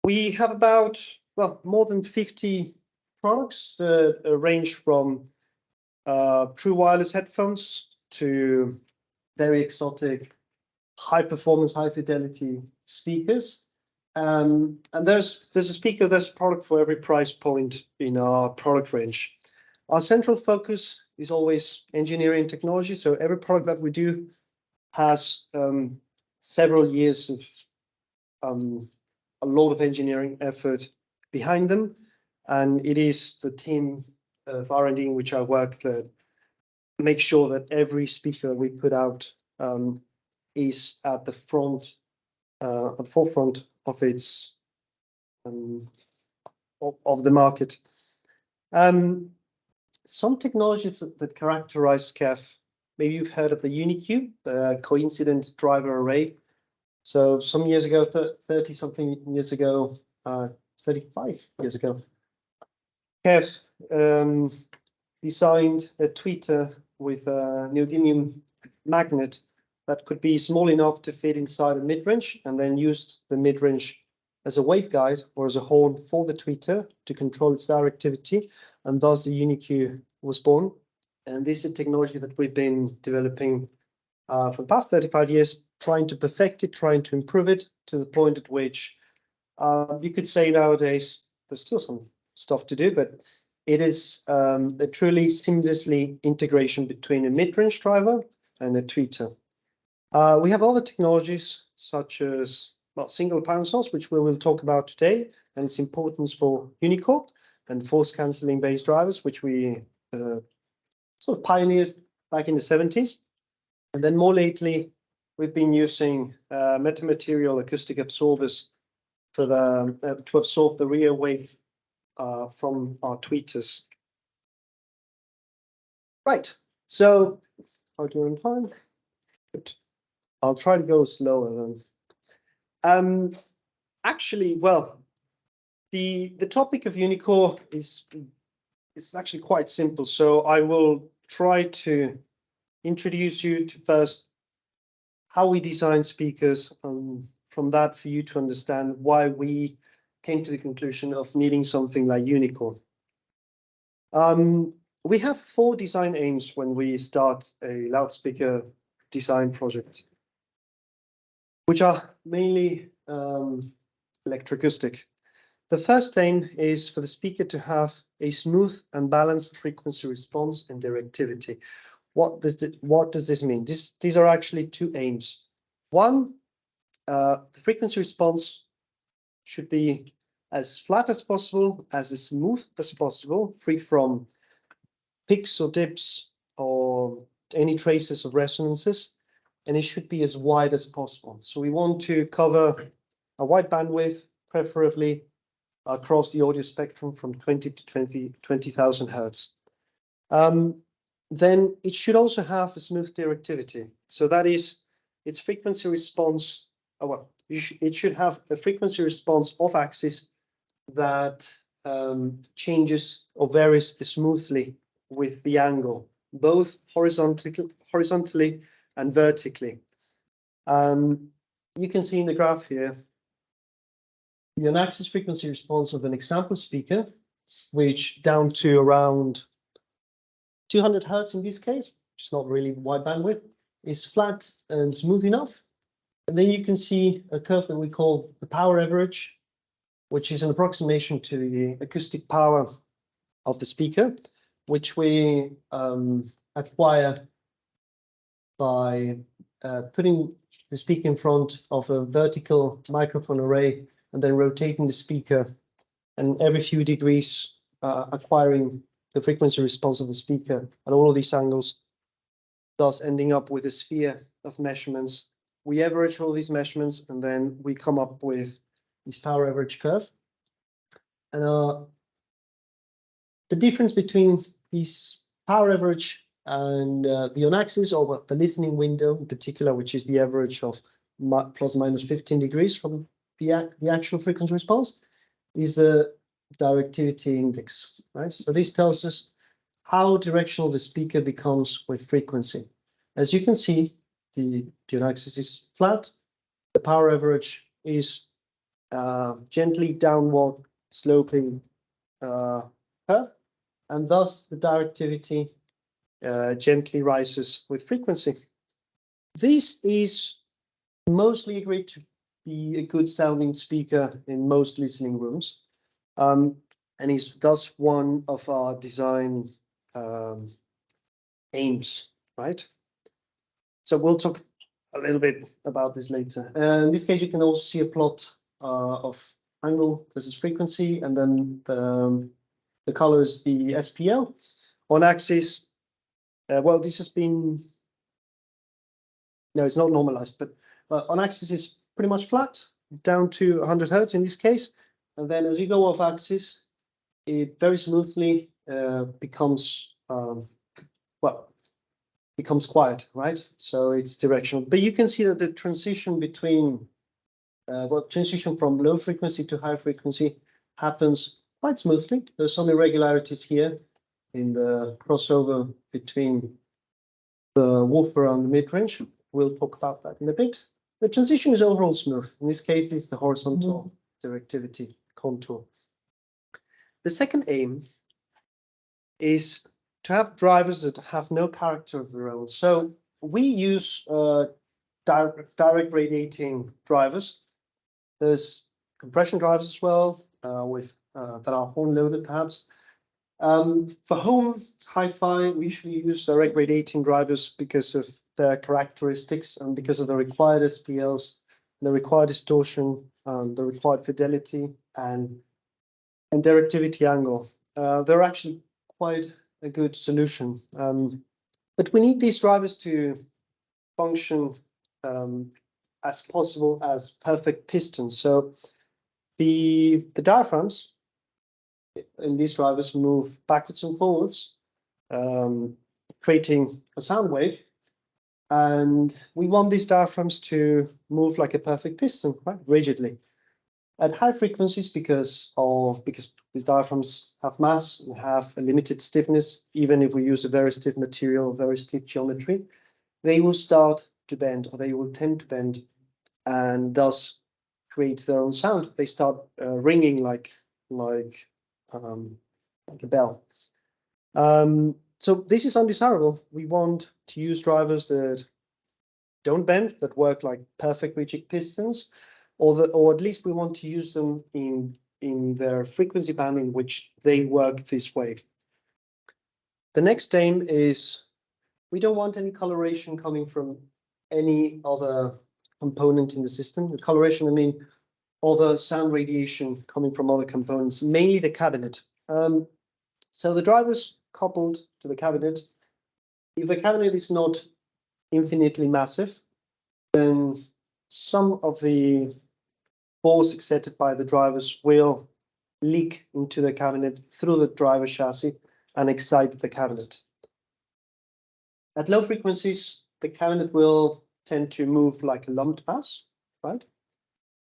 We have about, well, more than 50 products that range from true wireless headphones to very exotic, high performance, high fidelity speakers. And there's a product for every price point in our product range. Our central focus is always engineering technology. So every product that we do has several years of a lot of engineering effort behind them. And it is the team of R&D in which I work that make sure that every speaker that we put out is at the forefront of its of the market. Some technologies that characterize KEF, maybe you've heard of the Uni-Core, the coincident driver array. So some years ago, 30-something years ago, 35 years ago, KEF designed a tweeter with a neodymium magnet that could be small enough to fit inside a mid-range, and then used the mid-range as a waveguide or as a horn for the tweeter to control its directivity, and thus the Uni-Core was born. And this is a technology that we've been developing for the past 35 years, trying to perfect it, trying to improve it to the point at which you could say nowadays there's still some stuff to do, but it is a truly seamlessly integration between a mid-range driver and a tweeter. We have other technologies such as single apparent source, which we will talk about today, and its importance for Uni-Core, and force cancelling based drivers, which we sort of pioneered back in the 70s. And then more lately, we've been using metamaterial acoustic absorbers for to absorb the rear wave from our tweeters. Right, so how do you on time? Good. I'll try to go slower then. Actually, well, the topic of Uni-Core is actually quite simple. So I will try to introduce you to first how we design speakers, from that for you to understand why we came to the conclusion of needing something like Uni-Core. We have 4 design aims when we start a loudspeaker design project, which are mainly electroacoustic. The first aim is for the speaker to have a smooth and balanced frequency response and directivity. What does this mean? These are actually 2 aims. One, the frequency response should be as flat as possible, as smooth as possible, free from peaks or dips or any traces of resonances, and it should be as wide as possible. So we want to cover a wide bandwidth, preferably across the audio spectrum from 20 to 20,000 hertz. Then it should also have a smooth directivity. So that is its frequency response. It should have a frequency response off axis that changes or varies smoothly with the angle, both horizontally and vertically. You can see in the graph here the on-axis frequency response of an example speaker, which down to around 200 hertz in this case, which is not really wide bandwidth, is flat and smooth enough. And then you can see a curve that we call the power average, which is an approximation to the acoustic power of the speaker, which we acquire by putting the speaker in front of a vertical microphone array and then rotating the speaker, and every few degrees acquiring the frequency response of the speaker at all of these angles, thus ending up with a sphere of measurements. We average all these measurements, and then we come up with this power average curve. And the difference between this power average and the on-axis, or the listening window in particular, which is the average of plus minus 15 degrees from the actual frequency response, is the directivity index, right? So this tells us how directional the speaker becomes with frequency. As you can see, the on-axis is flat, the power average is gently downward sloping curve, and thus the directivity gently rises with frequency. This is mostly agreed to be a good sounding speaker in most listening rooms, and is thus one of our design aims, right? So we'll talk a little bit about this later. In this case, you can also see a plot of angle versus frequency, and then the color is the SPL. On axis, well, this has been, no, it's not normalized, but on axis is pretty much flat, down to 100 hertz in this case. And then as you go off axis, it very smoothly becomes, well, becomes quiet, right? So it's directional. But you can see that the transition between, transition from low frequency to high frequency happens quite smoothly. There's some irregularities here in the crossover between the woofer and the mid-range. We'll talk about that in a bit. The transition is overall smooth. In this case, it's the horizontal directivity contour. The second aim is to have drivers that have no character of their own. So we use direct radiating drivers. There's compression drivers as well, with that are horn loaded perhaps. For home hi-fi, we usually use direct radiating drivers because of their characteristics and because of the required SPLs, the required distortion, the required fidelity, and directivity angle. They're actually quite a good solution. But we need these drivers to function as possible as perfect pistons. So the diaphragms in these drivers move backwards and forwards, creating a sound wave. And we want these diaphragms to move like a perfect piston, right, rigidly. At high frequencies, because these diaphragms have mass and have a limited stiffness, even if we use a very stiff material, very stiff geometry, they will start to bend, or they will tend to bend, and thus create their own sound. They start ringing like a bell. So this is undesirable. We want to use drivers that don't bend, that work like perfect rigid pistons, or at least we want to use them in their frequency band in which they work this way. The next aim is we don't want any coloration coming from any other component in the system. The coloration, I mean, other sound radiation coming from other components, mainly the cabinet. So the drivers coupled to the cabinet, if the cabinet is not infinitely massive, then some of the force exerted by the drivers will leak into the cabinet through the driver chassis and excite the cabinet. At low frequencies, the cabinet will tend to move like a lumped mass, right?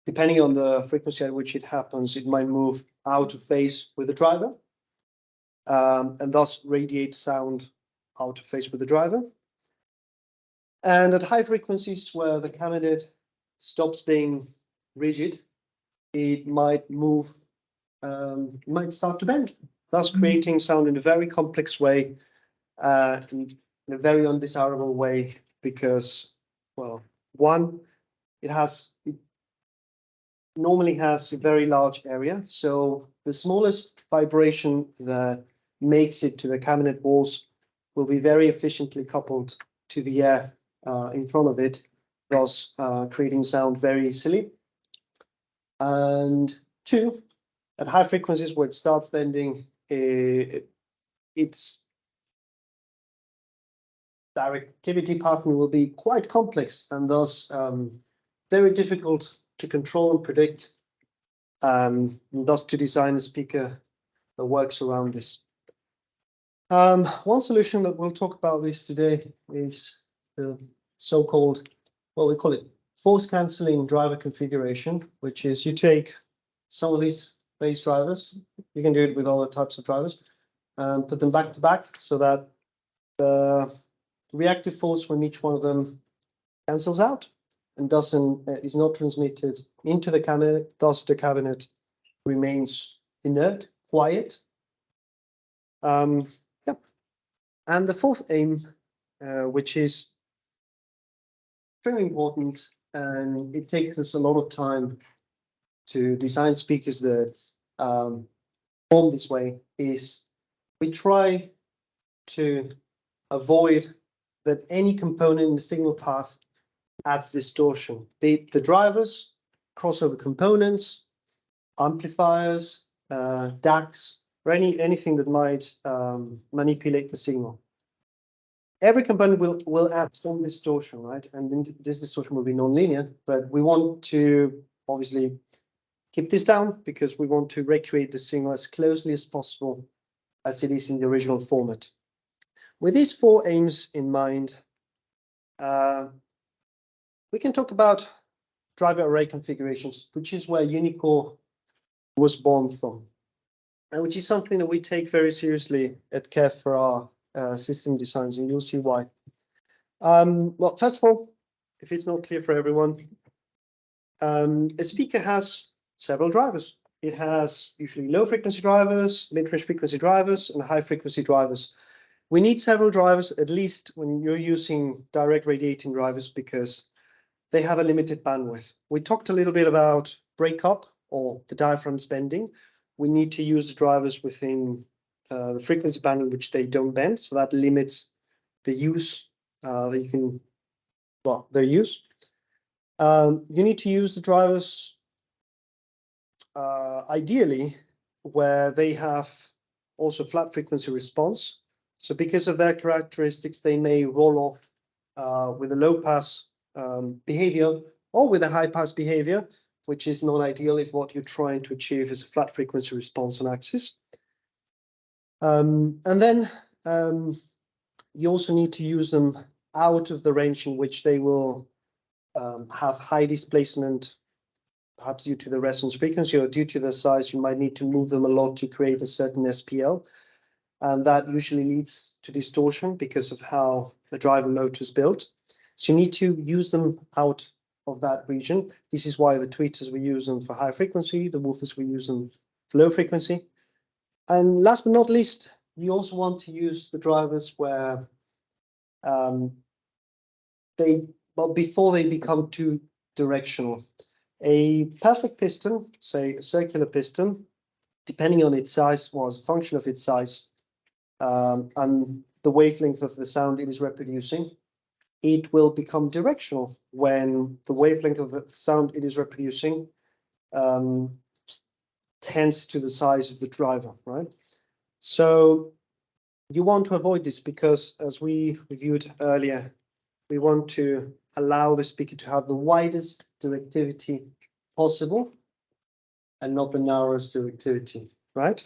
Depending on the frequency at which it happens, it might move out of phase with the driver, and thus radiate sound out of phase with the driver. And at high frequencies where the cabinet stops being rigid, it might move, it might start to bend, thus creating sound in a very complex way, in a very undesirable way, because, well, one, it normally has a very large area. So the smallest vibration that makes it to the cabinet walls will be very efficiently coupled to the air in front of it, thus creating sound very easily. And two, at high frequencies where it starts bending, its directivity pattern will be quite complex and thus very difficult to control and predict, and thus to design a speaker that works around this. One solution that we'll talk about this today is the so-called, well, we call it force cancelling driver configuration, which is you take some of these base drivers, you can do it with other types of drivers, and put them back to back so that the reactive force from each one of them cancels out and is not transmitted into the cabinet, thus the cabinet remains inert, quiet. Yep. And the fourth aim, which is very important, and it takes us a lot of time to design speakers that form this way, is we try to avoid that any component in the signal path adds distortion, be it the drivers, crossover components, amplifiers, DACs, or anything that might manipulate the signal. Every component will add some distortion, right? And then this distortion will be nonlinear, but we want to obviously keep this down because we want to recreate the signal as closely as possible as it is in the original format. With these four aims in mind, we can talk about driver array configurations, which is where Uni-Core was born from, and which is something that we take very seriously at KEF for our system designs, and you'll see why. Well, first of all, if it's not clear for everyone, a speaker has several drivers. It has usually low frequency drivers, mid-range frequency drivers, and high frequency drivers. We need several drivers, at least when you're using direct radiating drivers, because they have a limited bandwidth. We talked a little bit about breakup or the diaphragms bending. We need to use the drivers within the frequency band in which they don't bend, so that limits the use that you can, well, their use. You need to use the drivers ideally where they have also flat frequency response. So because of their characteristics, they may roll off with a low pass behavior or with a high pass behavior, which is not ideal if what you're trying to achieve is a flat frequency response on axis. And then you also need to use them out of the range in which they will have high displacement, perhaps due to the resonance frequency or due to their size. You might need to move them a lot to create a certain SPL. And that usually leads to distortion because of how the driver motor is built. So you need to use them out of that region. This is why the tweeters, we use them for high frequency, the woofers, we use them for low frequency. And last but not least, you also want to use the drivers where before they become too directional. A perfect piston, say a circular piston, depending on its size, or as a function of its size, and the wavelength of the sound it is reproducing, it will become directional when the wavelength of the sound it is reproducing tends to the size of the driver, right? So you want to avoid this because, as we reviewed earlier, we want to allow the speaker to have the widest directivity possible and not the narrowest directivity, right?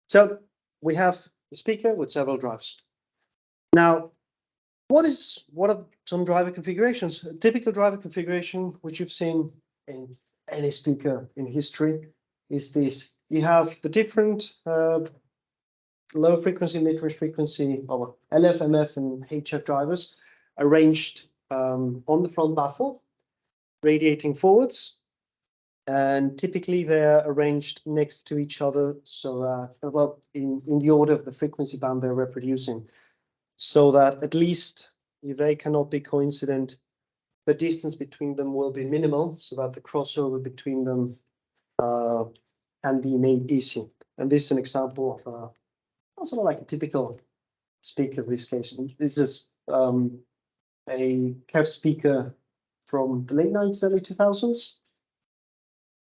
So we have a speaker with several drivers. Now, what are some driver configurations? A typical driver configuration, which you've seen in any speaker in history, is this. You have the different low frequency, mid-range frequency, or LF, MF, and HF drivers arranged on the front baffle, radiating forwards. And typically they're arranged next to each other so that, well, in the order of the frequency band they're reproducing, so that at least if they cannot be coincident, the distance between them will be minimal, so that the crossover between them can be made easy. And this is an example of also like a typical speaker of this case. This is a KEF speaker from the late 90s, early 2000s,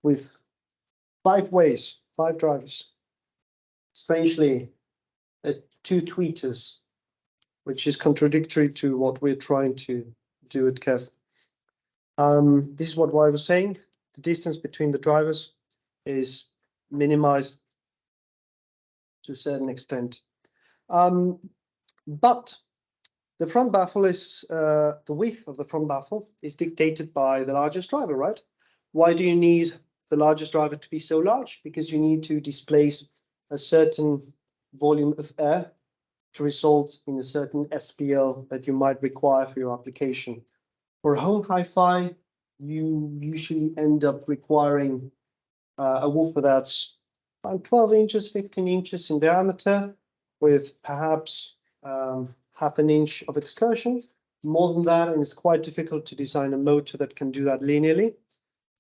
with 5 ways, 5 drivers. Strangely, 2 tweeters, which is contradictory to what we're trying to do at KEF. This is what I was saying. The distance between the drivers is minimized to a certain extent. But the front baffle is, the width of the front baffle is dictated by the largest driver, right? Why do you need the largest driver to be so large? Because you need to displace a certain volume of air to result in a certain SPL that you might require for your application. For home hi-fi, you usually end up requiring a woofer that's about 12 inches, 15 inches in diameter, with perhaps half an inch of excursion. More than that, and it's quite difficult to design a motor that can do that linearly.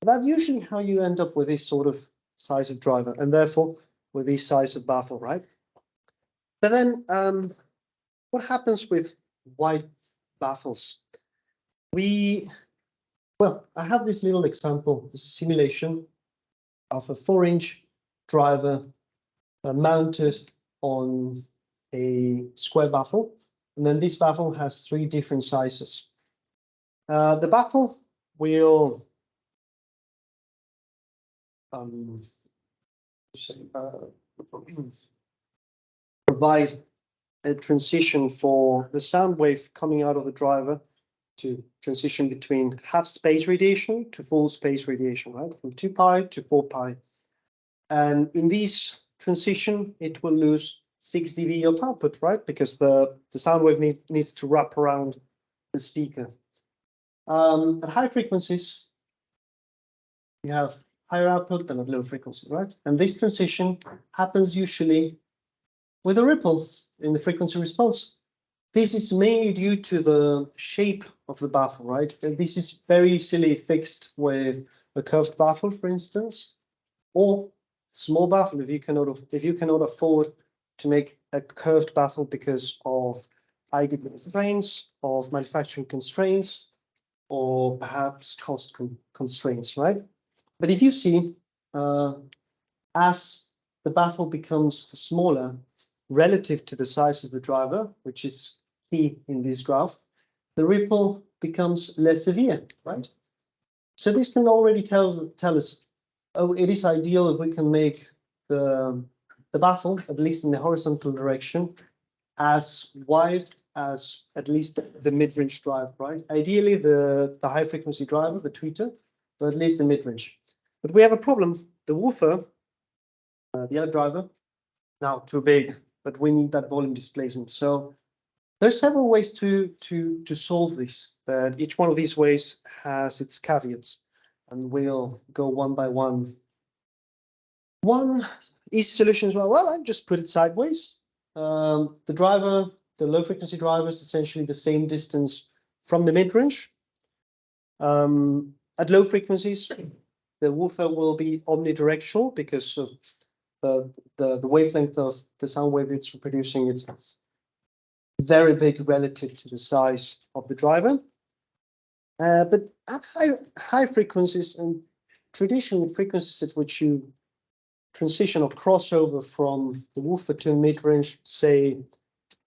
But that's usually how you end up with this sort of size of driver, and therefore with this size of baffle, right? But then what happens with wide baffles? Well, I have this little example, this simulation of a 4-inch driver mounted on a square baffle. And then this baffle has 3 different sizes. The baffle will provide a transition for the sound wave coming out of the driver to transition between half space radiation to full space radiation, right? From 2 pi to 4 pi. And in this transition, it will lose 6 dB of output, right? Because the sound wave needs to wrap around the speaker. At high frequencies, you have higher output than at low frequency, right? And this transition happens usually with a ripple in the frequency response. This is mainly due to the shape of the baffle, right? And this is very easily fixed with a curved baffle, for instance, or small baffle if you cannot afford to make a curved baffle because of ID constraints, of manufacturing constraints, or perhaps cost constraints, right? But if you see, as the baffle becomes smaller relative to the size of the driver, which is key in this graph, the ripple becomes less severe, right? So this can already tell us, oh, it is ideal if we can make the baffle, at least in the horizontal direction, as wide as at least the mid-range drive, right? Ideally, the high-frequency driver, the tweeter, but at least the mid-range. But we have a problem. The woofer, the other driver, now too big, but we need that volume displacement. So there's several ways to solve this, but each one of these ways has its caveats, and we'll go one by one. One easy solution as well. Well, I just put it sideways. The driver, the low frequency driver, is essentially the same distance from the mid-range. At low frequencies, the woofer will be omnidirectional because of the wavelength of the sound wave it's producing. It's very big relative to the size of the driver. But at high frequencies, and traditionally frequencies at which you transition or crossover from the woofer to mid-range, say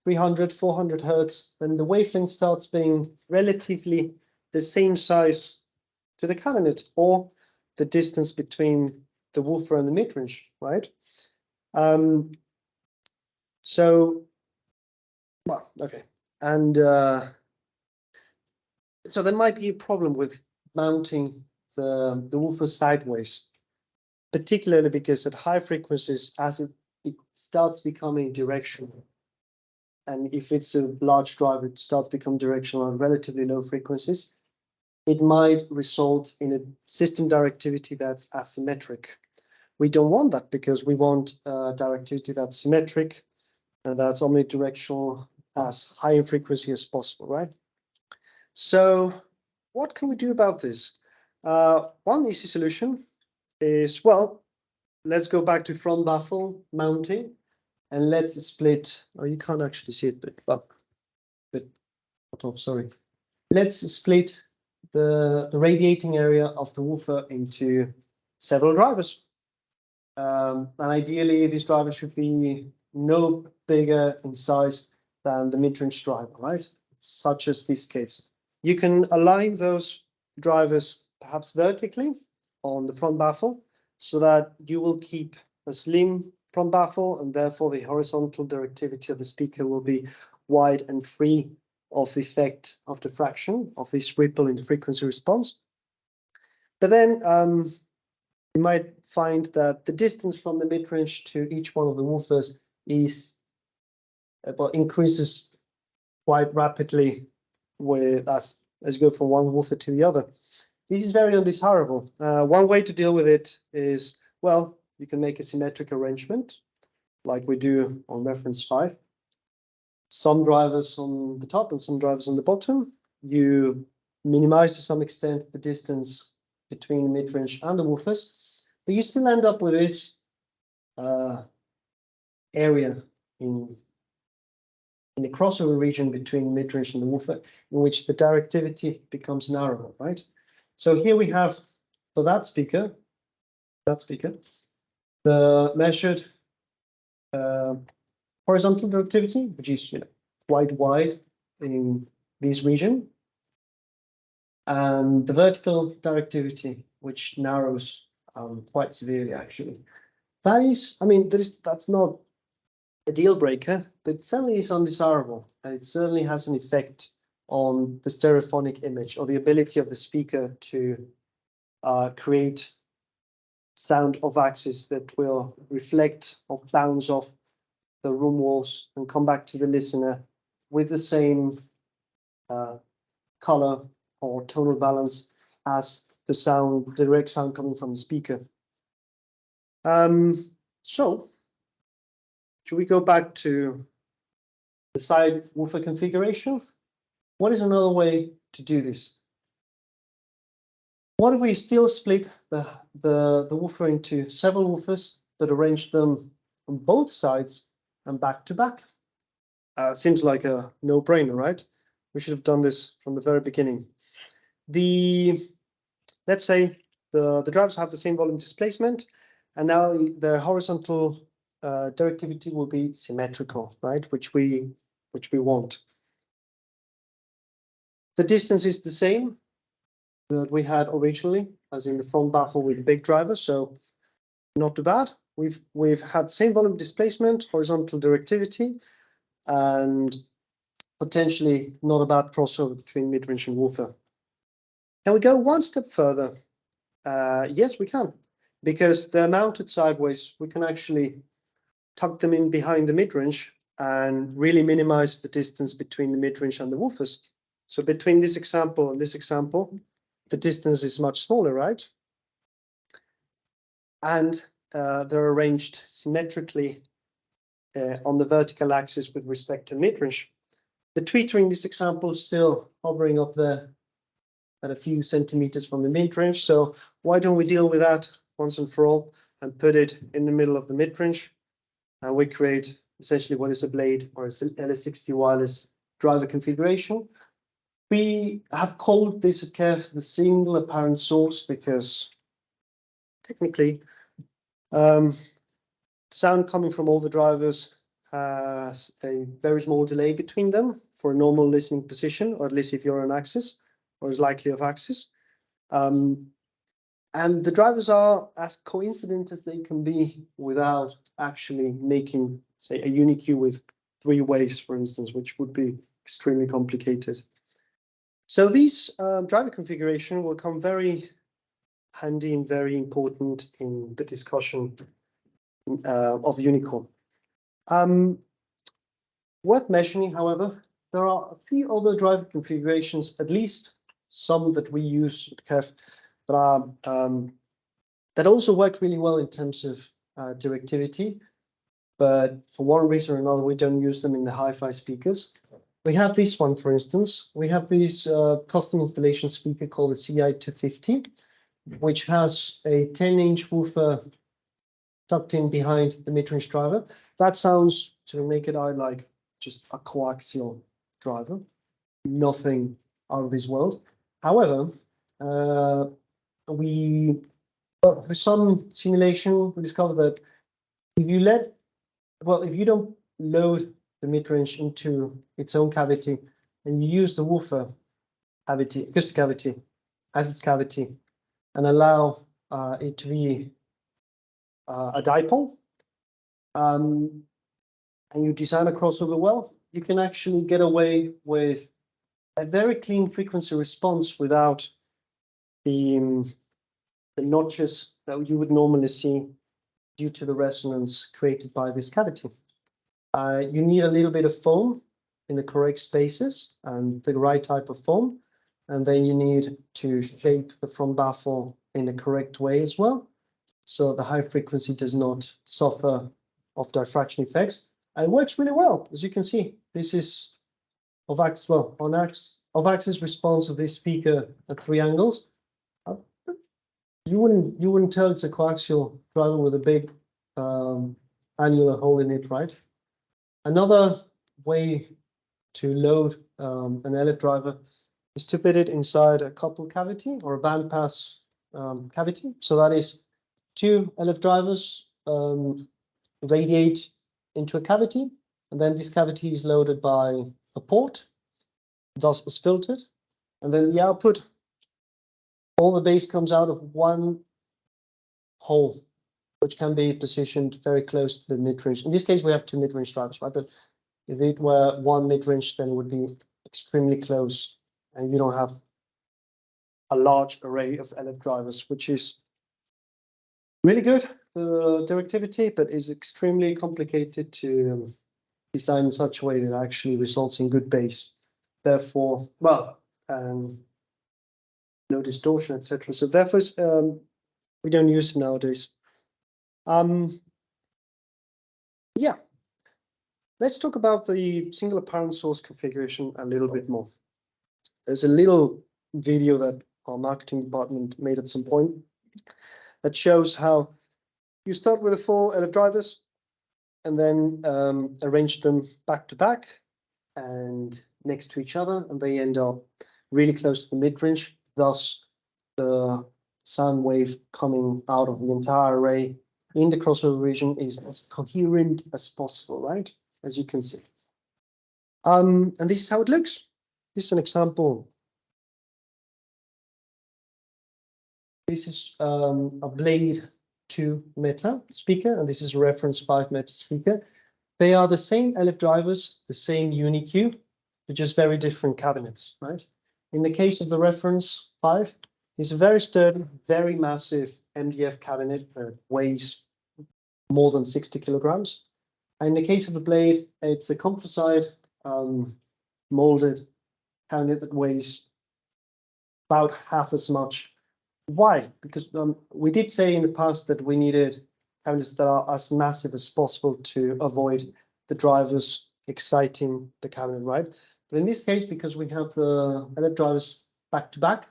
300, 400 hertz, then the wavelength starts being relatively the same size to the cabinet, or the distance between the woofer and the mid-range, right? So, well, okay. And so there might be a problem with mounting the woofer sideways, particularly because at high frequencies, as it starts becoming directional, and if it's a large driver, it starts becoming directional on relatively low frequencies, it might result in a system directivity that's asymmetric. We don't want that because we want directivity that's symmetric and that's omnidirectional as high in frequency as possible, right? So what can we do about this? One easy solution is, well, let's go back to front baffle mounting and let's split. Oh, you can't actually see it, but sorry. Let's split the radiating area of the woofer into several drivers. And ideally, these drivers should be no bigger in size than the mid-range driver, right? Such as this case. You can align those drivers perhaps vertically on the front baffle so that you will keep a slim front baffle, and therefore the horizontal directivity of the speaker will be wide and free of the effect of diffraction of this ripple in the frequency response. But then you might find that the distance from the mid-range to each one of the woofers is increases quite rapidly with as you go from one woofer to the other. This is very undesirable. One way to deal with it is, well, you can make a symmetric arrangement like we do on reference 5. Some drivers on the top and some drivers on the bottom. You minimize to some extent the distance between the mid-range and the woofers, but you still end up with this area in the crossover region between mid-range and the woofer, in which the directivity becomes narrower, right? So here we have, for that speaker, the measured horizontal directivity, which is quite wide in this region, and the vertical directivity, which narrows quite severely, actually. That is, I mean, that's not a deal breaker, but it certainly is undesirable, and it certainly has an effect on the stereophonic image or the ability of the speaker to create sound of axis that will reflect or bounce off the room walls and come back to the listener with the same color or tonal balance as the sound, direct sound coming from the speaker. So should we go back to the side woofer configuration? What is another way to do this? What if we still split the woofer into several woofers, but arrange them on both sides and back to back? Seems like a no-brainer, right? We should have done this from the very beginning. Let's say the drivers have the same volume displacement, and now the horizontal directivity will be symmetrical, right? Which we want. The distance is the same that we had originally, as in the front baffle with the big driver, so not too bad. We've had the same volume displacement, horizontal directivity, and potentially not a bad crossover between mid-range and woofer. Can we go one step further? Yes, we can, because they're mounted sideways. We can actually tuck them in behind the mid-range and really minimize the distance between the mid-range and the woofers. So between this example and this example, the distance is much smaller, right? And they're arranged symmetrically on the vertical axis with respect to mid-range. The tweeter in this example is still hovering up there at a few centimeters from the mid-range. So why don't we deal with that once and for all and put it in the middle of the mid-range? And we create essentially what is a blade or a LS60 wireless driver configuration. We have called this at KEF the single apparent source because technically sound coming from all the drivers has a very small delay between them for a normal listening position, or at least if you're on axis or is likely of axis. And the drivers are as coincident as they can be without actually making, say, a Uni-Core with 3 waves, for instance, which would be extremely complicated. So these driver configuration will come very handy and very important in the discussion of Uni-Core. Worth mentioning, however, there are a few other driver configurations, at least some that we use at KEF, that are that also work really well in terms of directivity, but for one reason or another, we don't use them in the hi-fi speakers. We have this one, for instance. We have this custom installation speaker called the CI250, which has a 10-inch woofer tucked in behind the mid-range driver. That sounds, to the naked eye, like just a coaxial driver, nothing out of this world. However, for some simulation, we discovered that if you don't load the mid-range into its own cavity and you use the woofer cavity, acoustic cavity, as its cavity, and allow it to be a dipole, and you design a crossover well, you can actually get away with a very clean frequency response without the notches that you would normally see due to the resonance created by this cavity. You need a little bit of foam in the correct spaces and the right type of foam. and then you need to shape the front baffle in the correct way as well, so the high frequency does not suffer of diffraction effects. And it works really well, as you can see. This is off-axis response of this speaker at 3 angles. You wouldn't tell it's a coaxial driver with a big annular hole in it, right? Another way to load an LF driver is to put it inside a coupled cavity or a bandpass cavity. So that is 2 LF drivers radiate into a cavity, and then this cavity is loaded by a port, thus is filtered, and then the output, all the bass comes out of one hole, which can be positioned very close to the mid-range. In this case, we have 2 mid-range drivers, right? But if it were 1 mid-range, then it would be extremely close, and you don't have a large array of LF drivers, which is really good for directivity, but is extremely complicated to design in such a way that actually results in good bass. Therefore, well, no distortion, etc. So therefore, we don't use them nowadays. Yeah, let's talk about the single apparent source configuration a little bit more. There's a little video that our marketing department made at some point that shows how you start with the 4 LF drivers and then arrange them back to back and next to each other, and they end up really close to the mid-range. Thus, the sound wave coming out of the entire array in the crossover region is as coherent as possible, right? As you can see. And this is how it looks. This is an example. This is a Blade 2 Meta speaker, and this is a reference 5 Meta speaker. They are the same LF drivers, the same Uni-Core, but just very different cabinets, right? In the case of the reference 5, it's a very sturdy, very massive MDF cabinet that weighs more than 60 kilograms. And in the case of the Blade, it's a composite molded cabinet that weighs about half as much. Why? Because we did say in the past that we needed cabinets that are as massive as possible to avoid the drivers exciting the cabinet, right? But in this case, because we have the LF drivers back to back,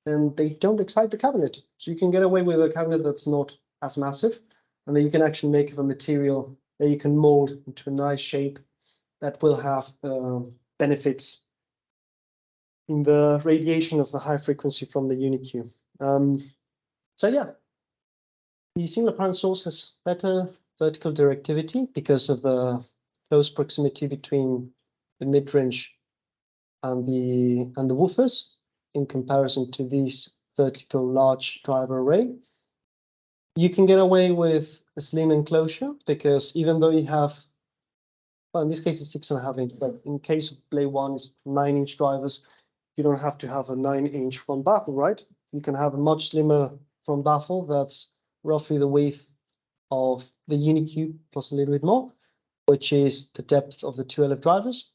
then they don't excite the cabinet. So you can get away with a cabinet that's not as massive, and then you can actually make a material that you can mold into a nice shape that will have benefits in the radiation of the high frequency from the Uni-Core. So yeah, the single apparent source has better vertical directivity because of the close proximity between the mid-range and the woofers in comparison to these vertical large driver array. You can get away with a slim enclosure because even though you have, well, in this case it's 6.5 inch, but in case of Blade 1 it's 9-inch drivers, you don't have to have a 9-inch front baffle, right? You can have a much slimmer front baffle that's roughly the width of the Uni-Core plus a little bit more, which is the depth of the 2 LF drivers.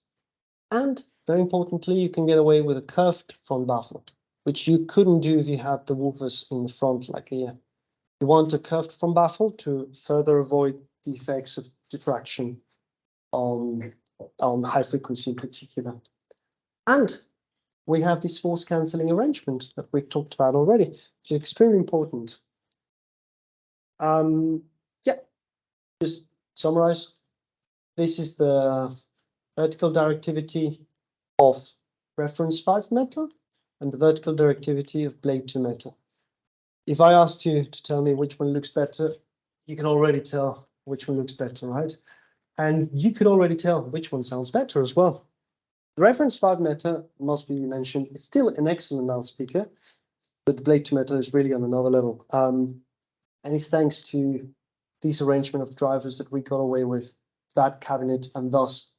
And very importantly, you can get away with a curved front baffle, which you couldn't do if you had the woofers in the front like here. You want a curved front baffle to further avoid the effects of diffraction on high frequency in particular. And we have this force cancelling arrangement that we talked about already, which is extremely important. Yeah, just summarize. This is the vertical directivity of reference 5 Meta and the vertical directivity of Blade 2 Meta. If I asked you to tell me which one looks better, you can already tell which one looks better, right? And you could already tell which one sounds better as well. The reference 5 Meta, must be mentioned, is still an excellent loudspeaker, but the Blade 2 Meta is really on another level. And it's thanks to this arrangement of drivers that we got away with that cabinet, and thus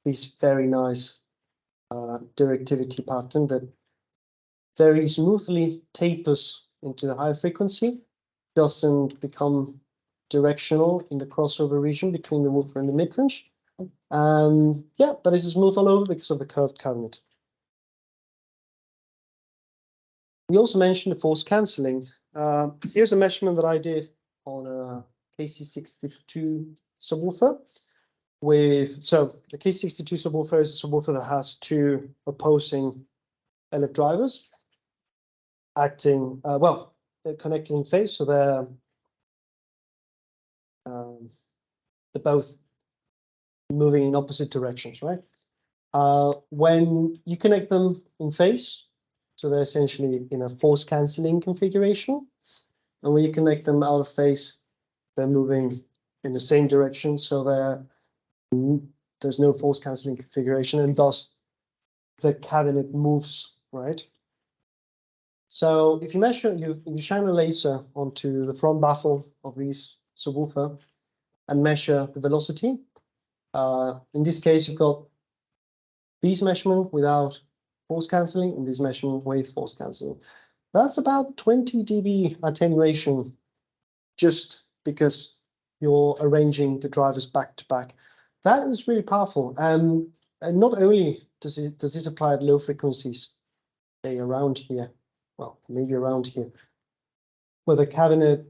this very nice directivity pattern that very smoothly tapers into the high frequency, doesn't become directional in the crossover region between the woofer and the mid-range. Yeah, but it's smooth all over because of the curved cabinet. We also mentioned the force cancelling. Here's a measurement that I did on a KC62 subwoofer. So the KC62 subwoofer is a subwoofer that has two opposing LF drivers acting, they're connecting in phase, so they're both moving in opposite directions, right? When you connect them in phase, so they're essentially in a force cancelling configuration. And when you connect them out of phase, they're moving in the same direction, so there's no force cancelling configuration, and thus the cabinet moves, right? So if you measure, you shine a laser onto the front baffle of this subwoofer and measure the velocity. In this case, you've got this measurement without force cancelling and this measurement with force cancelling. That's about 20 dB attenuation, just because you're arranging the drivers back to back. That is really powerful. And not only does this apply at low frequencies, say around here, well, maybe around here, where the cabinet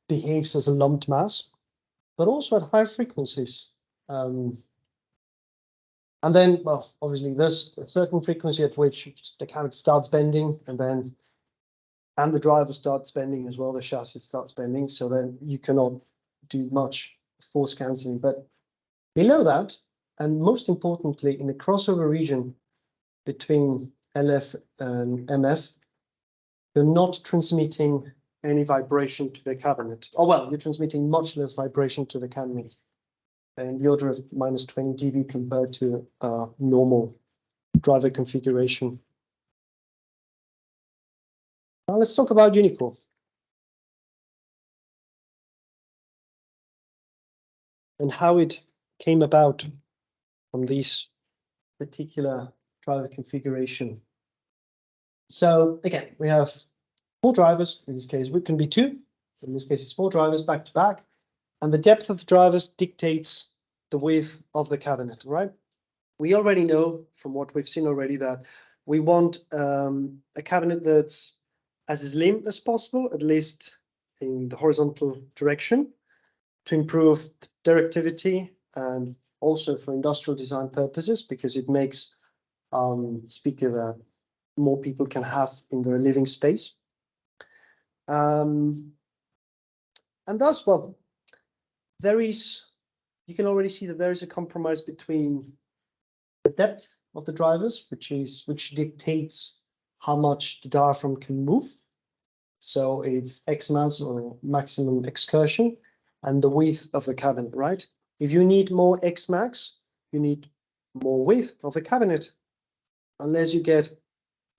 behaves as a lumped mass, but also at high frequencies. And then, well, obviously, there's a certain frequency at which the cabinet starts bending, and the driver starts bending as well. The chassis starts bending, so then you cannot do much force cancelling. But below that, and most importantly, in the crossover region between LF and MF, you're not transmitting any vibration to the cabinet. Oh, well, you're transmitting much less vibration to the cabinet, in the order of minus 20 dB compared to normal driver configuration. Now let's talk about Uni-Core. And how it came about from this particular driver configuration. So again, we have 4 drivers. In this case, it can be 2. In this case, it's 4 drivers back to back. And the depth of the drivers dictates the width of the cabinet, right? We already know from what we've seen already that we want a cabinet that's as slim as possible, at least in the horizontal direction, to improve directivity and also for industrial design purposes, because it makes speaker that more people can have in their living space. And thus, well, you can already see that there is a compromise between the depth of the drivers, which dictates how much the diaphragm can move. So it's X max or maximum excursion, and the width of the cabinet, right? If you need more X max, you need more width of the cabinet, unless you get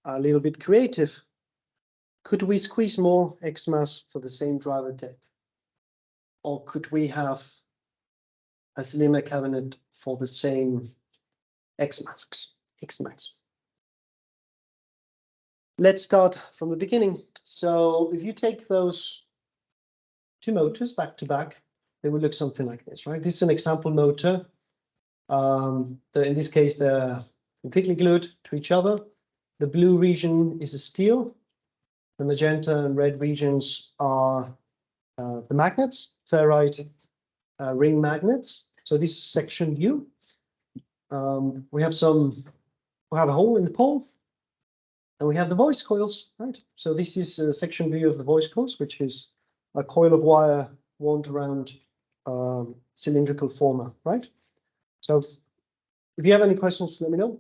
a little bit creative. Could we squeeze more X mass for the same driver depth? Or could we have a slimmer cabinet for the same X max? Let's start from the beginning. So if you take those 2 motors back to back, they would look something like this, right? This is an example motor. In this case, they're completely glued to each other. The blue region is a steel. The magenta and red regions are the magnets, ferrite ring magnets. So this is section U. We have a hole in the pole, and we have the voice coils, right? So this is a section view of the voice coils, which is a coil of wire wound around cylindrical former, right? So if you have any questions, let me know.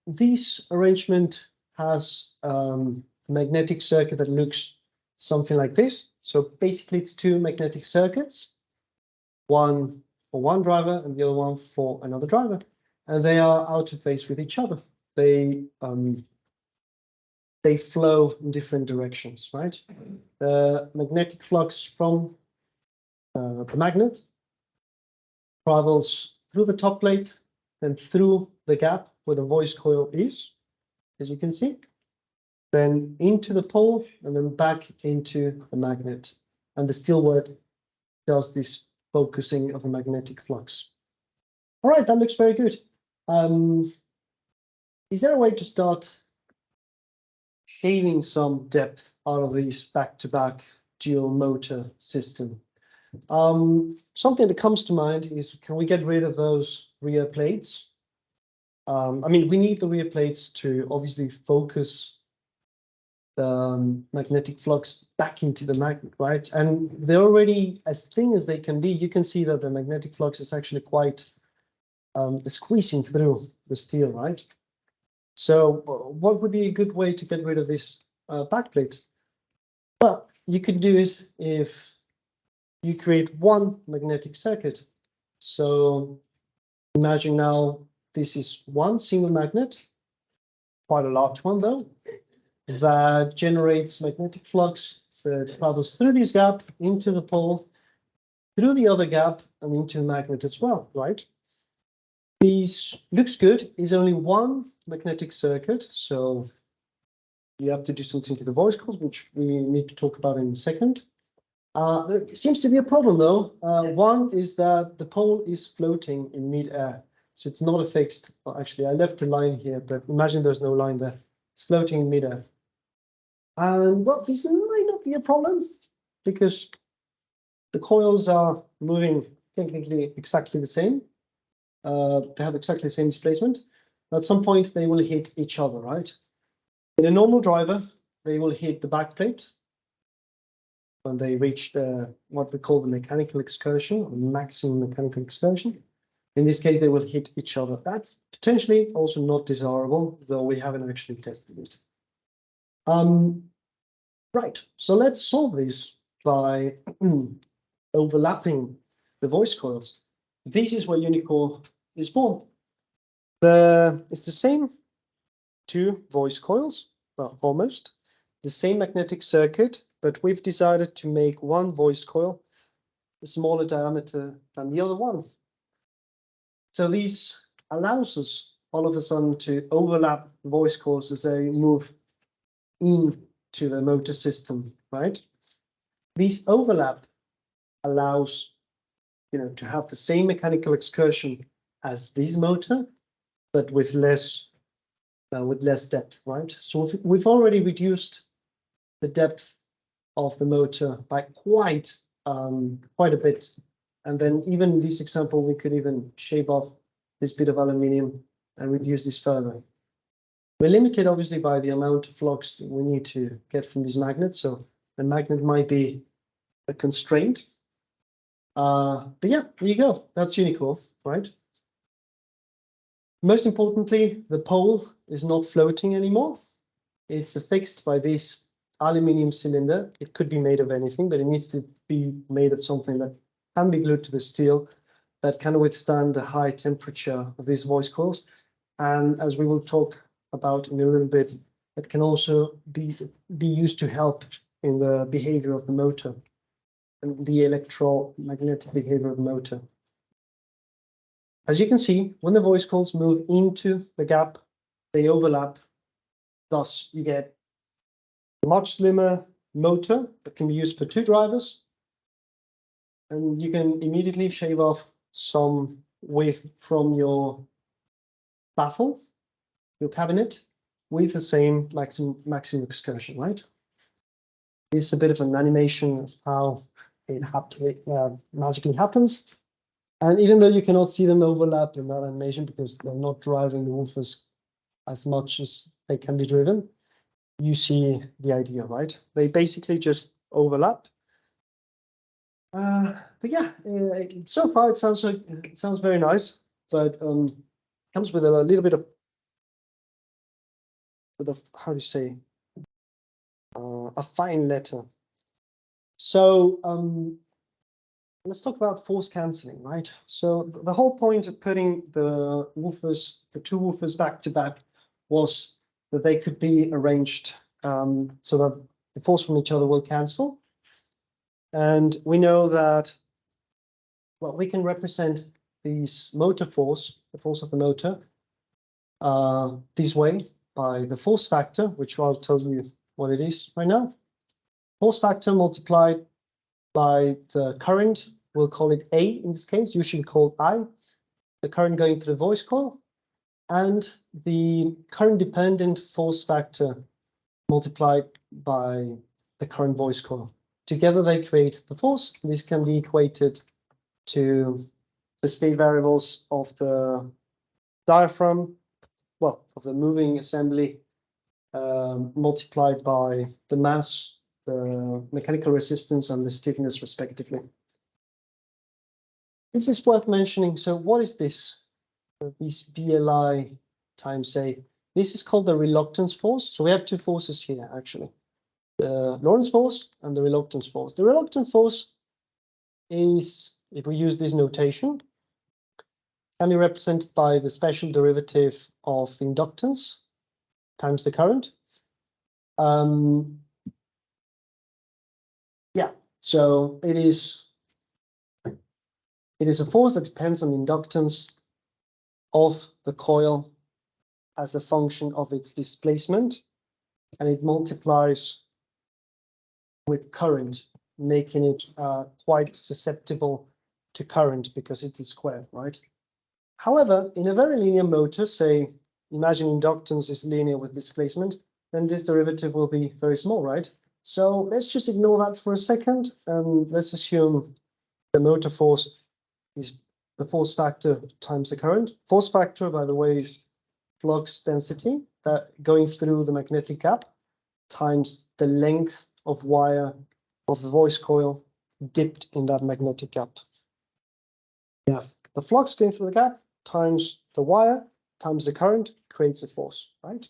This arrangement has a magnetic circuit that looks something like this. So basically, it's 2 magnetic circuits, one for one driver and the other one for another driver, and they are out of phase with each other. They flow in different directions, right? The magnetic flux from the magnet travels through the top plate, then through the gap where the voice coil is, as you can see, then into the pole, and then back into the magnet. And the steel work does this focusing of a magnetic flux. All right, that looks very good. Is there a way to start shaving some depth out of these back-to-back dual motor system. Something that comes to mind is, can we get rid of those rear plates? I mean, we need the rear plates to obviously focus the magnetic flux back into the magnet, right? And they're already as thin as they can be. You can see that the magnetic flux is actually quite squeezing through the steel, right? So what would be a good way to get rid of this backplate? Well, you could do it if you create one magnetic circuit. So imagine now this is one single magnet, quite a large one though, that generates magnetic flux that travels through this gap into the pole, through the other gap, and into the magnet as well, right? This looks good. It's only one magnetic circuit, so you have to do something to the voice coils, which we need to talk about in a second. There seems to be a problem though. One is that the pole is floating in mid-air, so it's not a fixed. Well, actually, I left a line here, but imagine there's no line there. It's floating in mid-air. And well, this might not be a problem because the coils are moving technically exactly the same. They have exactly the same displacement. At some point, they will hit each other, right? In a normal driver, they will hit the backplate when they reach the what we call the mechanical excursion, or maximum mechanical excursion. In this case, they will hit each other. That's potentially also not desirable, though we haven't actually tested it. Right, so let's solve this by overlapping the voice coils. This is where Uni-Core is born. It's the same two voice coils, well, almost the same magnetic circuit, but we've decided to make one voice coil a smaller diameter than the other one. So this allows us all of a sudden to overlap voice coils as they move into the motor system, right? This overlap allows, to have the same mechanical excursion as this motor, but with less depth, right? So we've already reduced the depth of the motor by quite a bit. And then even in this example, we could even shave off this bit of aluminium and reduce this further. We're limited obviously by the amount of flux that we need to get from this magnet. So the magnet might be a constraint. But yeah, there you go. That's Uni-Core, right? Most importantly, the pole is not floating anymore. It's affixed by this aluminium cylinder. It could be made of anything, but it needs to be made of something that can be glued to the steel, that can withstand the high temperature of these voice coils. And as we will talk about in a little bit, it can also be used to help in the behavior of the motor and the electromagnetic behavior of the motor. As you can see, when the voice coils move into the gap, they overlap. Thus, you get a much slimmer motor that can be used for two drivers. And you can immediately shave off some width from your baffle, your cabinet, with the same maximum excursion, right? This is a bit of an animation of how it magically happens. And even though you cannot see them overlap in that animation because they're not driving the woofers as much as they can be driven, you see the idea, right? They basically just overlap. But yeah, so far it sounds very nice, but comes with a little bit of how do you say a fine letter. So let's talk about force cancelling, right? So the whole point of putting the two woofers back to back was that they could be arranged so that the force from each other will cancel. And we know that, well, we can represent this motor force, the force of the motor, this way by the force factor, which I'll tell you what it is right now. Force factor multiplied by the current, we'll call it A in this case, usually called I, the current going through the voice coil, and the current dependent force factor multiplied by the current voice coil. Together they create the force. This can be equated to the state variables of the diaphragm, well, of the moving assembly, multiplied by the mass, the mechanical resistance, and the stiffness, respectively. This is worth mentioning. So what is this? This BLI times A. This is called the reluctance force. So we have two forces here, actually. The Lorentz force and the reluctance force. The reluctance force is, if we use this notation, can be represented by the special derivative of inductance times the current. Yeah, so it is a force that depends on the inductance of the coil as a function of its displacement, and it multiplies with current, making it quite susceptible to current because it is squared, right? However, in a very linear motor, say, imagine inductance is linear with displacement, then this derivative will be very small, right? So let's just ignore that for a second, and let's assume the motor force is the force factor times the current. Force factor, by the way, is flux density that going through the magnetic gap times the length of wire of the voice coil dipped in that magnetic gap. Yeah, the flux going through the gap times the wire times the current creates a force, right?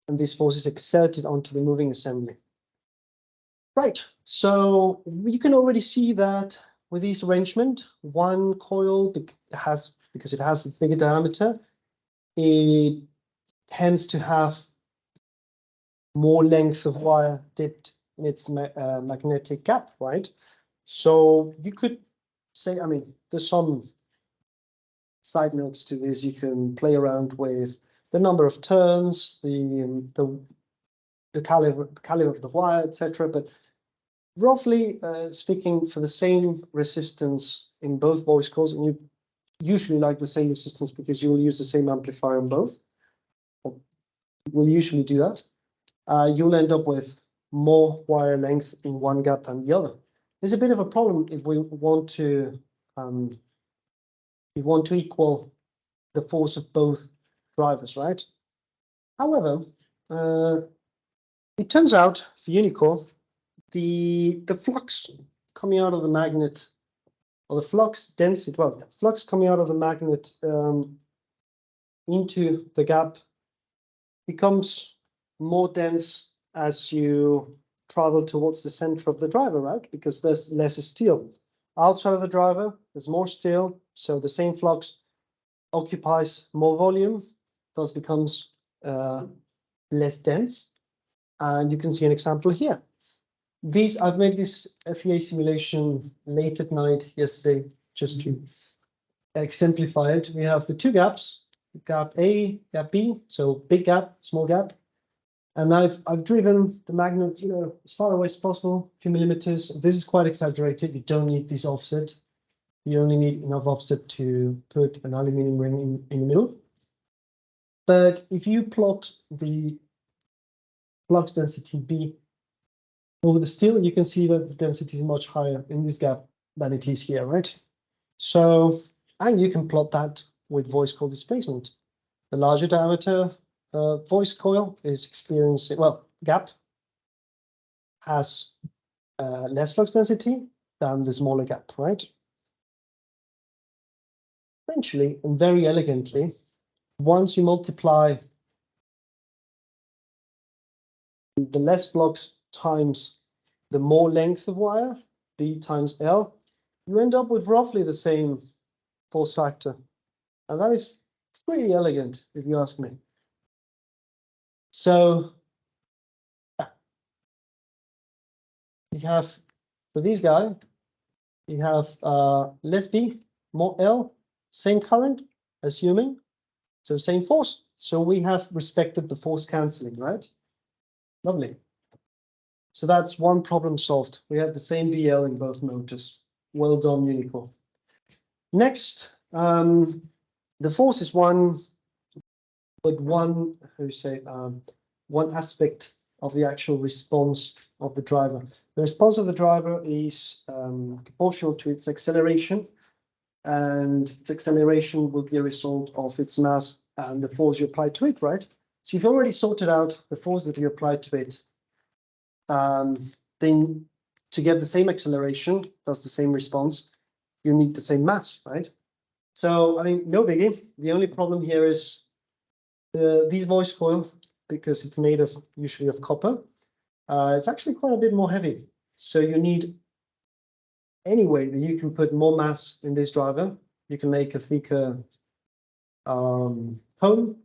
And this force is exerted onto the moving assembly. Right, so you can already see that with this arrangement, one coil because it has a bigger diameter, it tends to have more length of wire dipped in its magnetic gap, right? So you could say, I mean, there's some side notes to this. You can play around with the number of turns, the caliber of the wire, etc. But roughly speaking, for the same resistance in both voice coils, and you usually like the same resistance because you will use the same amplifier on both. We'll usually do that. You'll end up with more wire length in one gap than the other. There's a bit of a problem if we want to equal the force of both drivers, right? However, it turns out for Uni-Core, the flux coming out of the magnet, or the flux density, well, the flux coming out of the magnet into the gap becomes more dense as you travel towards the center of the driver, right? Because there's less steel. Outside of the driver, there's more steel, so the same flux occupies more volume, thus becomes less dense. And you can see an example here. I've made this FEA simulation late at night yesterday, just to exemplify it. We have the two gaps, gap A, gap B, so big gap, small gap. And I've driven the magnet, as far away as possible, a few millimeters. This is quite exaggerated. You don't need this offset. You only need enough offset to put an aluminum ring in the middle. But if you plot the flux density B over the steel, you can see that the density is much higher in this gap than it is here, right? So, and you can plot that with voice coil displacement. The larger diameter voice coil is experiencing, well, gap has less flux density than the smaller gap, right? Eventually, and very elegantly, once you multiply the less flux times the more length of wire, B times L, you end up with roughly the same force factor. And that is pretty elegant, if you ask me. So you have, for this guy, you have less B, more L, same current, assuming, so same force. So we have respected the force cancelling, right? Lovely. So that's one problem solved. We have the same BL in both motors. Well done, Uni-Core. Next, the force is one, but one, one aspect of the actual response of the driver. The response of the driver is proportional to its acceleration, and its acceleration will be a result of its mass and the force you apply to it, right? So you've already sorted out the force that you apply to it. Then to get the same acceleration, does the same response, you need the same mass, right? So, I mean, no biggie. The only problem here is these voice coil, because it's made of usually of copper, it's actually quite a bit more heavy. So you need any way that you can put more mass in this driver. You can make a thicker home.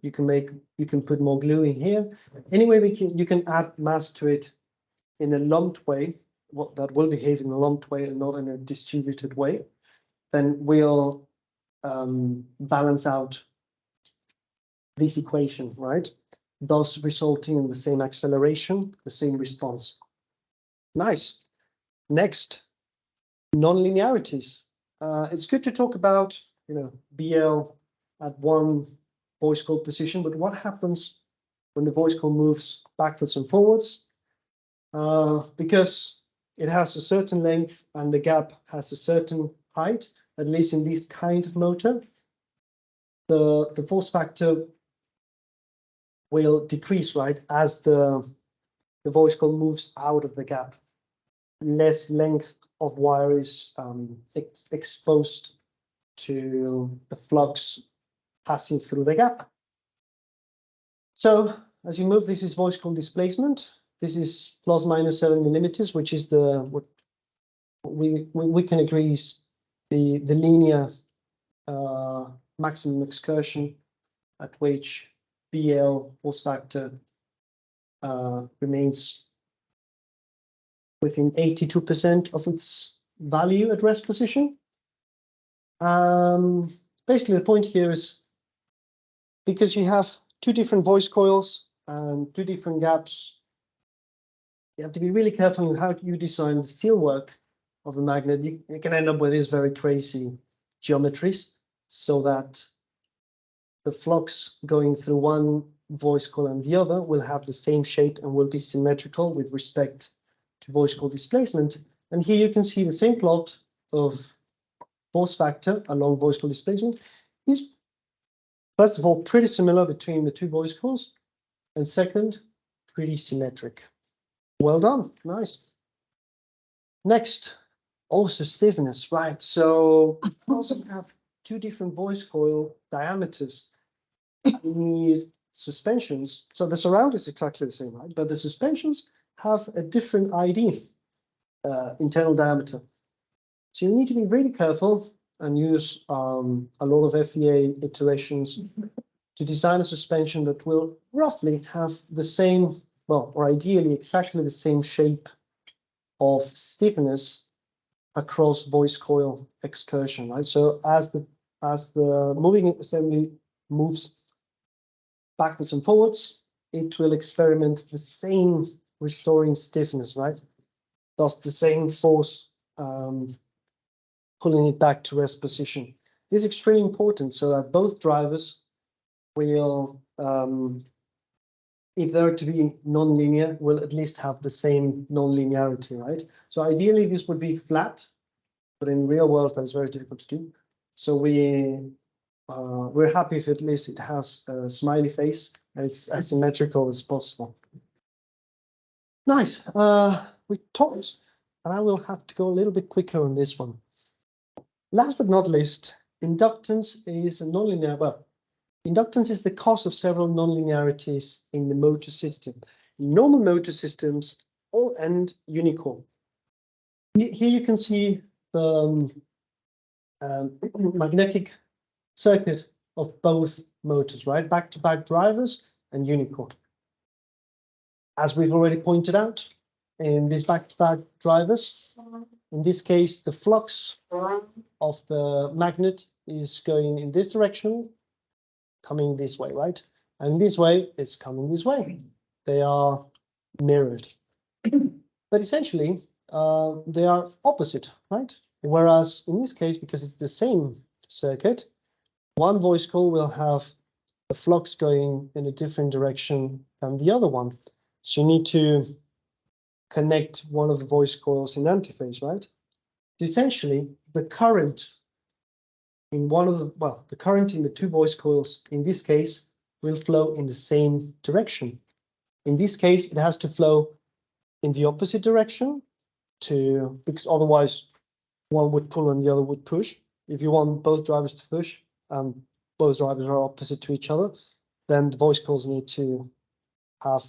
You can put more glue in here. Any way that you can add mass to it in a lumped way, that will behave in a lumped way and not in a distributed way, then we'll balance out this equation, right? Thus resulting in the same acceleration, the same response. Nice. Next, non-linearities. It's good to talk about, BL at one voice coil position, but what happens when the voice coil moves backwards and forwards? Because it has a certain length and the gap has a certain height, at least in this kind of motor, the force factor will decrease, right, as the voice coil moves out of the gap. Less length of wire is exposed to the flux passing through the gap. So as you move, this is voice coil displacement. This is plus minus 7 millimeters, which is what we can agree is the linear maximum excursion at which BL force factor remains within 82% of its value at rest position. Basically, the point here is because you have two different voice coils and two different gaps, you have to be really careful in how you design the steelwork of the magnet. You can end up with these very crazy geometries so that the flux going through one voice coil and the other will have the same shape and will be symmetrical with respect to voice coil displacement. And here you can see the same plot of force factor along voice coil displacement is, first of all, pretty similar between the two voice coils, and second, pretty symmetric. Well done, nice. Next, also stiffness, right? So we also have two different voice coil diameters. We need suspensions. So the surround is exactly the same, right? But the suspensions have a different ID, internal diameter. So you need to be really careful and use a lot of FEA iterations to design a suspension that will roughly have the same, well, or ideally exactly the same shape of stiffness across voice coil excursion, right? So as the moving assembly moves backwards and forwards, it will experiment the same restoring stiffness, right? Thus the same force pulling it back to rest position. This is extremely important so that both drivers will, if they're to be non-linear, will at least have the same non-linearity, right? So ideally this would be flat, but in real world that is very difficult to do. So we're happy if at least it has a smiley face and it's as symmetrical as possible. Nice. We talked, and I will have to go a little bit quicker on this one. Last but not least, inductance is a nonlinear. Well, inductance is the cause of several nonlinearities in the motor system. Normal motor systems and Uni-Core. Here you can see the magnetic circuit of both motors, right? Back-to-back drivers and Uni-Core. As we've already pointed out, in these back-to-back drivers, in this case, the flux of the magnet is going in this direction, coming this way, right? And this way, it's coming this way. They are mirrored. But essentially, they are opposite, right? Whereas in this case, because it's the same circuit, one voice coil will have the flux going in a different direction than the other one. So you need to connect one of the voice coils in antiphase, right? So essentially, the current in one of the current in the two voice coils, in this case, will flow in the same direction. In this case, it has to flow in the opposite direction because otherwise one would pull and the other would push. If you want both drivers to push, both drivers are opposite to each other, then the voice coils need to have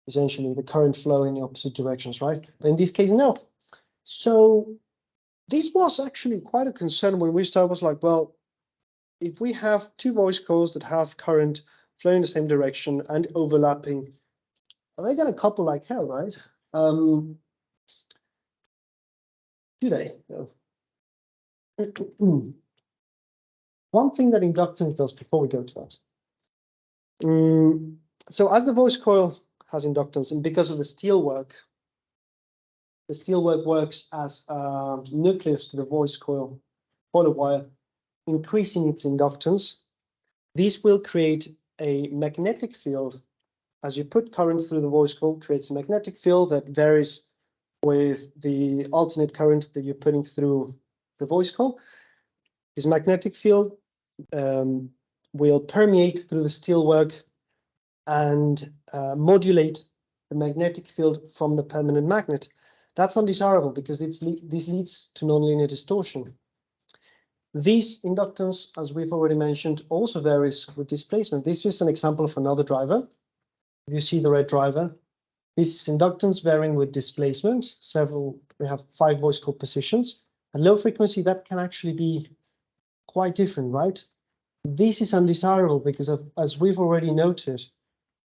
essentially the current flow in the opposite directions, right? But in this case, no. So this was actually quite a concern when we started. Was like, well, if we have two voice coils that have current flowing in the same direction and overlapping, are they going to couple like hell, right? Do they? No. One thing that inductance does before we go to that. So as the voice coil has inductance, and because of the steelwork works as a nucleus to the voice coil wire, increasing its inductance. This will create a magnetic field. As you put current through the voice coil, creates a magnetic field that varies with the alternate current that you're putting through the voice coil. This magnetic field will permeate through the steelwork and modulate the magnetic field from the permanent magnet. That's undesirable because this leads to nonlinear distortion. This inductance, as we've already mentioned, also varies with displacement. This is an example of another driver. If you see the red driver, this inductance varying with displacement. We have 5 voice coil positions. At low frequency, that can actually be quite different, right? This is undesirable because as we've already noted,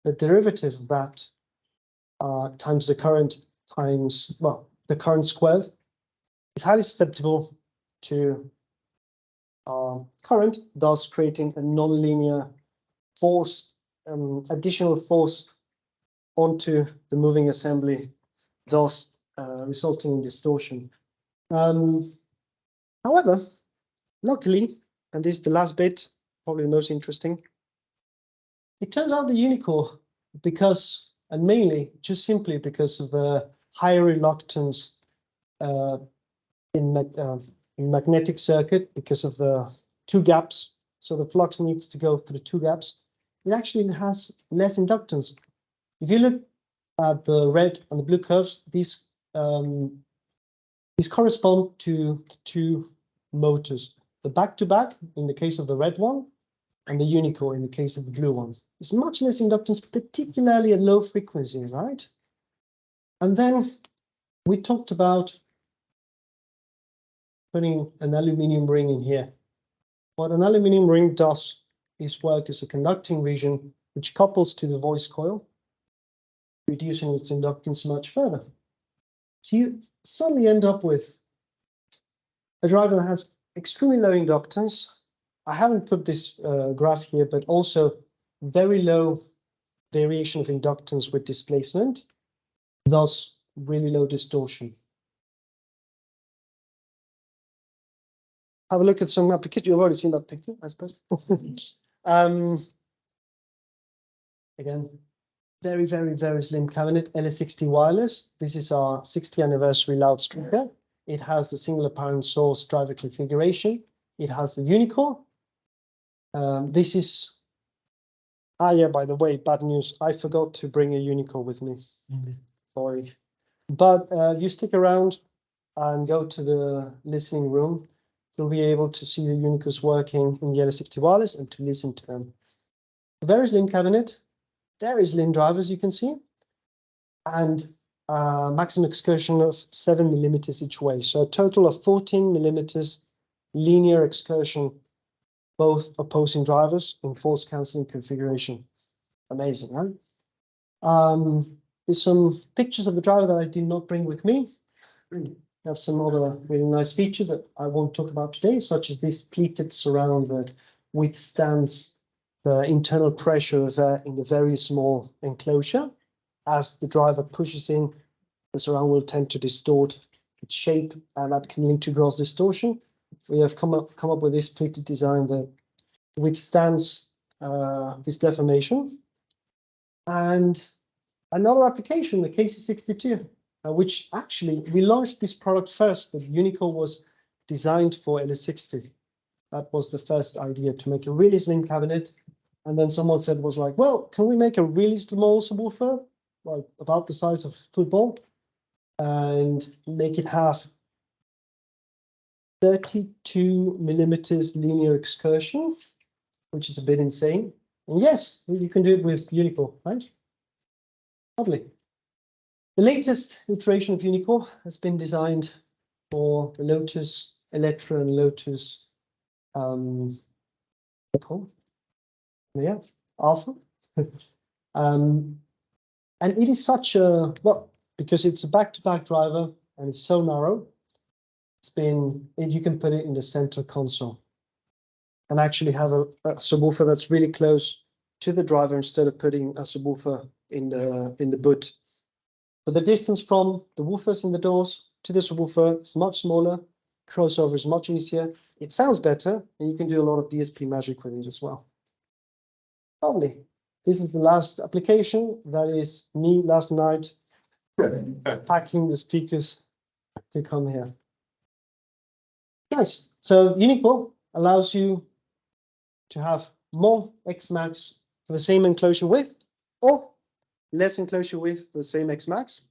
the derivative of that times the current times, the current squared is highly susceptible to current, thus creating a nonlinear force, additional force onto the moving assembly, thus resulting in distortion. However, luckily, and this is the last bit, probably the most interesting, it turns out the Uni-Core, because, and mainly just simply because of the higher reluctance in magnetic circuit, because of the 2 gaps, so the flux needs to go through 2 gaps, it actually has less inductance. If you look at the red and the blue curves, these correspond to 2 motors. The back-to-back in the case of the red one, and the Uni-Core in the case of the blue one. It's much less inductance, particularly at low frequency, right? And then we talked about putting an aluminium ring in here. What an aluminium ring does is work as a conducting region which couples to the voice coil, reducing its inductance much further. So you suddenly end up with a driver that has extremely low inductance. I haven't put this graph here, but also very low variation of inductance with displacement, thus really low distortion. Have a look at some applications. You've already seen that picture, I suppose. Again, very, very, very slim cabinet, LS60 Wireless. This is our 60th anniversary loudspeaker. It has the single apparent source driver configuration. It has the Uni-Core. This is, yeah, by the way, bad news. I forgot to bring a Uni-Core with me. Sorry. But you stick around and go to the listening room. You'll be able to see the Uni-Cores working in the LS60 Wireless and to listen to them. Very slim cabinet. Very slim drivers, you can see. And maximum excursion of 7 millimeters each way. So a total of 14 millimeters linear excursion, both opposing drivers in force cancelling configuration. Amazing, right? There's some pictures of the driver that I did not bring with me. I have some other really nice features that I won't talk about today, such as this pleated surround that withstands the internal pressure in the very small enclosure. As the driver pushes in, the surround will tend to distort its shape, and that can lead to gross distortion. We have come up with this pleated design that withstands this deformation. And another application, the KC62, which actually we launched this product first, but Uni-Core was designed for LS60. That was the first idea, to make a really slim cabinet. And then someone said, was like, well, can we make a really small subwoofer, like about the size of football, and make it have 32 millimeters linear excursion, which is a bit insane. And yes, you can do it with Uni-Core, right? Lovely. The latest iteration of Uni-Core has been designed for the Lotus Electra and Lotus Alpha. And it is such a, well, because it's a back-to-back driver and it's so narrow, you can put it in the center console and actually have a subwoofer that's really close to the driver instead of putting a subwoofer in the boot. But the distance from the woofers in the doors to the subwoofer is much smaller. Crossover is much easier. It sounds better, and you can do a lot of DSP magic with it as well. Lovely. This is the last application. That is me last night packing the speakers to come here. Nice. So Uni-Core allows you to have more X-Max for the same enclosure width, or less enclosure width for the same X-Max.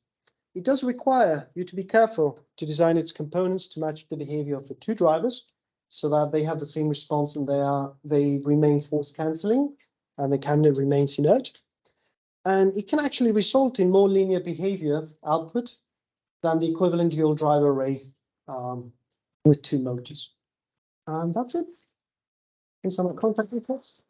It does require you to be careful to design its components to match the behavior of the two drivers, so that they have the same response and they remain force cancelling and the cabinet remains inert. And it can actually result in more linear behavior output than the equivalent dual driver array with two motors. And that's it. Here's some contact details.